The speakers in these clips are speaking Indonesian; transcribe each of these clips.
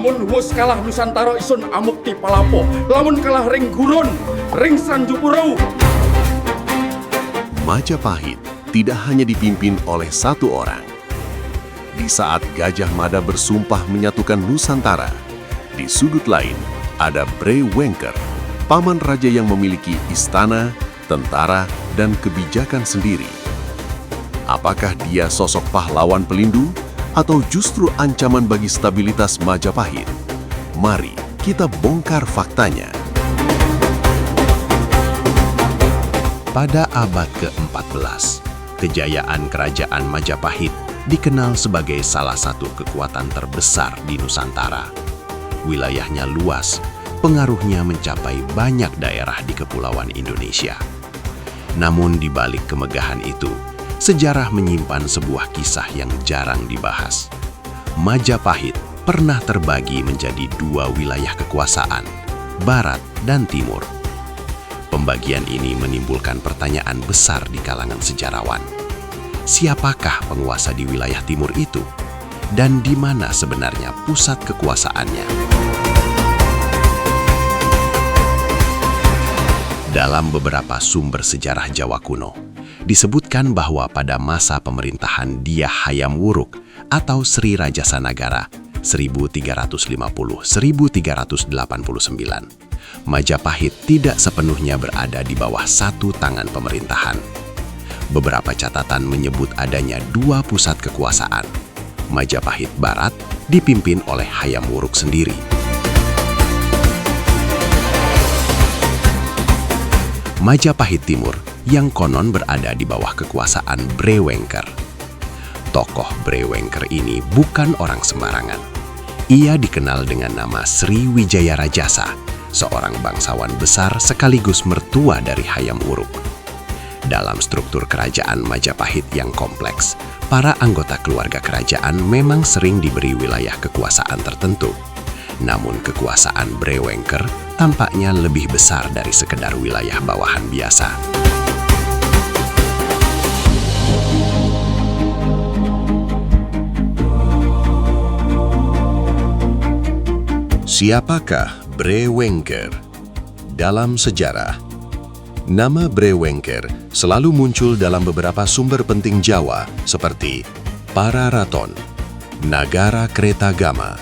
Lamun wus kalah Nusantara isun amuk ti palapo. Lamun kalah ring gurun, ring Sanjupuro. Majapahit tidak hanya dipimpin oleh satu orang. Di saat Gajah Mada bersumpah menyatukan Nusantara, di sudut lain ada Bre Wengker, paman raja yang memiliki istana, tentara, dan kebijakan sendiri. Apakah dia sosok pahlawan pelindung atau justru ancaman bagi stabilitas Majapahit? Mari kita bongkar faktanya. Pada abad ke-14, kejayaan kerajaan Majapahit dikenal sebagai salah satu kekuatan terbesar di Nusantara. Wilayahnya luas, pengaruhnya mencapai banyak daerah di Kepulauan Indonesia. Namun di balik kemegahan itu, sejarah menyimpan sebuah kisah yang jarang dibahas. Majapahit pernah terbagi menjadi dua wilayah kekuasaan, Barat dan Timur. Pembagian ini menimbulkan pertanyaan besar di kalangan sejarawan. Siapakah penguasa di wilayah timur itu? Dan di mana sebenarnya pusat kekuasaannya? Dalam beberapa sumber sejarah Jawa kuno, disebutkan bahwa pada masa pemerintahan Dyah Hayam Wuruk atau Sri Rajasa Nagara 1350-1389, Majapahit tidak sepenuhnya berada di bawah satu tangan pemerintahan. Beberapa catatan menyebut adanya dua pusat kekuasaan. Majapahit Barat dipimpin oleh Hayam Wuruk sendiri. Majapahit Timur yang konon berada di bawah kekuasaan Bre Wengker. Tokoh Bre Wengker ini bukan orang sembarangan. Ia dikenal dengan nama Sri Wijaya Rajasa, seorang bangsawan besar sekaligus mertua dari Hayam Wuruk. Dalam struktur kerajaan Majapahit yang kompleks, para anggota keluarga kerajaan memang sering diberi wilayah kekuasaan tertentu. Namun kekuasaan Bre Wengker tampaknya lebih besar dari sekedar wilayah bawahan biasa. Siapakah Bre Wengker? Dalam sejarah, nama Bre Wengker selalu muncul dalam beberapa sumber penting Jawa seperti Pararaton, Nagara Kretagama.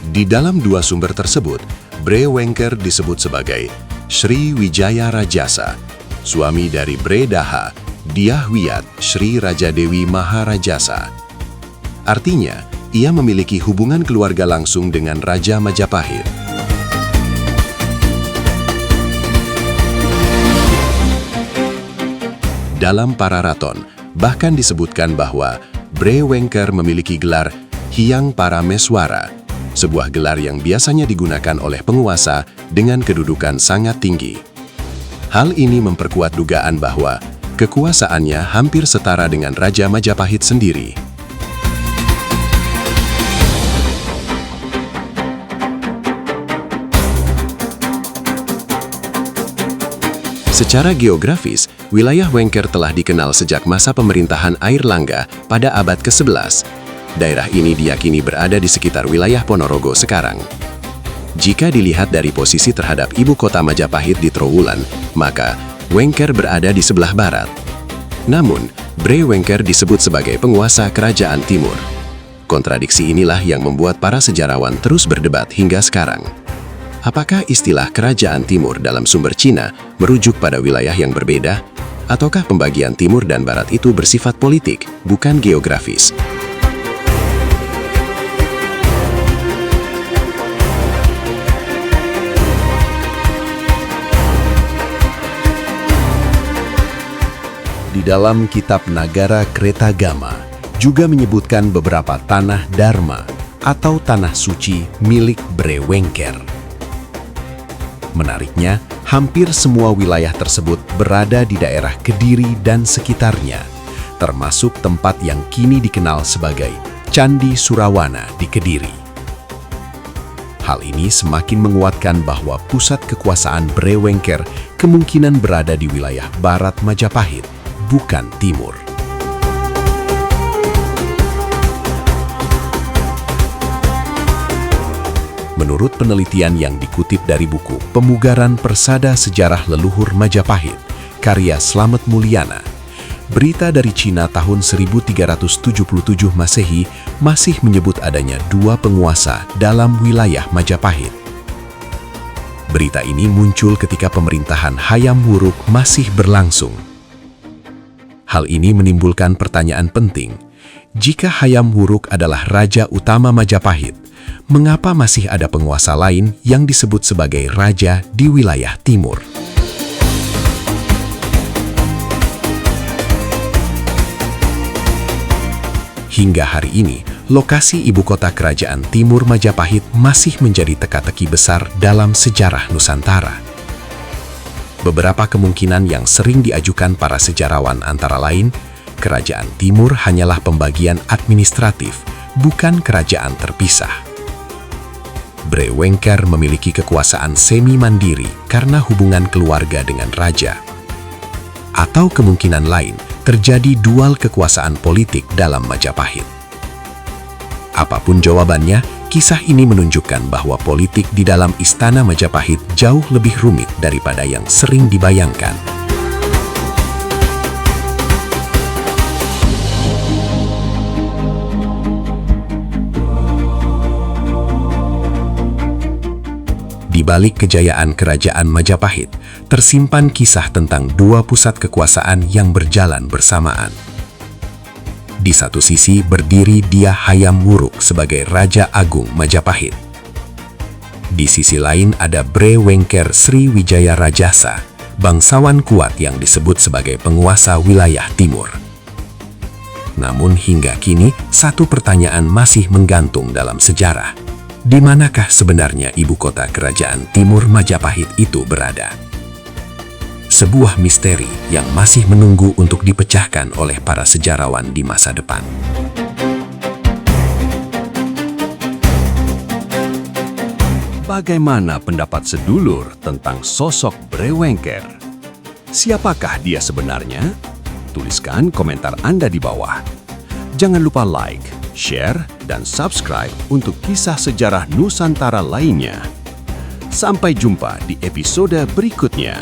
Di dalam dua sumber tersebut, Bre Wengker disebut sebagai Sri Wijaya Rajasa, suami dari Bre Daha, Dyah Wiyat Sri Raja Dewi Maharajasa. Artinya, ia memiliki hubungan keluarga langsung dengan Raja Majapahit. Dalam Pararaton, bahkan disebutkan bahwa Bre Wengker memiliki gelar Hyang Parameswara, sebuah gelar yang biasanya digunakan oleh penguasa dengan kedudukan sangat tinggi. Hal ini memperkuat dugaan bahwa kekuasaannya hampir setara dengan Raja Majapahit sendiri. Secara geografis, wilayah Wengker telah dikenal sejak masa pemerintahan Airlangga pada abad ke-11. Daerah ini diyakini berada di sekitar wilayah Ponorogo sekarang. Jika dilihat dari posisi terhadap ibu kota Majapahit di Trowulan, maka Wengker berada di sebelah barat. Namun, Bre Wengker disebut sebagai penguasa kerajaan timur. Kontradiksi inilah yang membuat para sejarawan terus berdebat hingga sekarang. Apakah istilah kerajaan timur dalam sumber Cina merujuk pada wilayah yang berbeda? Ataukah pembagian timur dan barat itu bersifat politik, bukan geografis? Di dalam kitab Nagara Kretagama juga menyebutkan beberapa tanah Dharma atau tanah suci milik Bre Wengker. Menariknya, hampir semua wilayah tersebut berada di daerah Kediri dan sekitarnya, termasuk tempat yang kini dikenal sebagai Candi Surawana di Kediri. Hal ini semakin menguatkan bahwa pusat kekuasaan Bre Wengker kemungkinan berada di wilayah barat Majapahit, bukan timur. Menurut penelitian yang dikutip dari buku Pemugaran Persada Sejarah Leluhur Majapahit, karya Slamet Mulyana, berita dari Cina tahun 1377 Masehi masih menyebut adanya 2 penguasa dalam wilayah Majapahit. Berita ini muncul ketika pemerintahan Hayam Wuruk masih berlangsung. Hal ini menimbulkan pertanyaan penting. Jika Hayam Wuruk adalah raja utama Majapahit, mengapa masih ada penguasa lain yang disebut sebagai raja di wilayah timur? Hingga hari ini, lokasi ibu kota kerajaan timur Majapahit masih menjadi teka-teki besar dalam sejarah Nusantara. Beberapa kemungkinan yang sering diajukan para sejarawan antara lain, kerajaan timur hanyalah pembagian administratif, bukan kerajaan terpisah. Bre Wengker memiliki kekuasaan semi-mandiri karena hubungan keluarga dengan raja. Atau kemungkinan lain, terjadi dual kekuasaan politik dalam Majapahit. Apapun jawabannya, kisah ini menunjukkan bahwa politik di dalam istana Majapahit jauh lebih rumit daripada yang sering dibayangkan. Di balik kejayaan kerajaan Majapahit, tersimpan kisah tentang 2 pusat kekuasaan yang berjalan bersamaan. Di satu sisi berdiri Dia Hayam Wuruk sebagai Raja Agung Majapahit. Di sisi lain ada Bre Wengker Sriwijaya Rajasa, bangsawan kuat yang disebut sebagai penguasa wilayah timur. Namun hingga kini, satu pertanyaan masih menggantung dalam sejarah. Di manakah sebenarnya ibu kota kerajaan timur Majapahit itu berada? Sebuah misteri yang masih menunggu untuk dipecahkan oleh para sejarawan di masa depan. Bagaimana pendapat sedulur tentang sosok Bre Wengker? Siapakah dia sebenarnya? Tuliskan komentar Anda di bawah. Jangan lupa like, share, dan subscribe untuk kisah sejarah Nusantara lainnya. Sampai jumpa di episode berikutnya.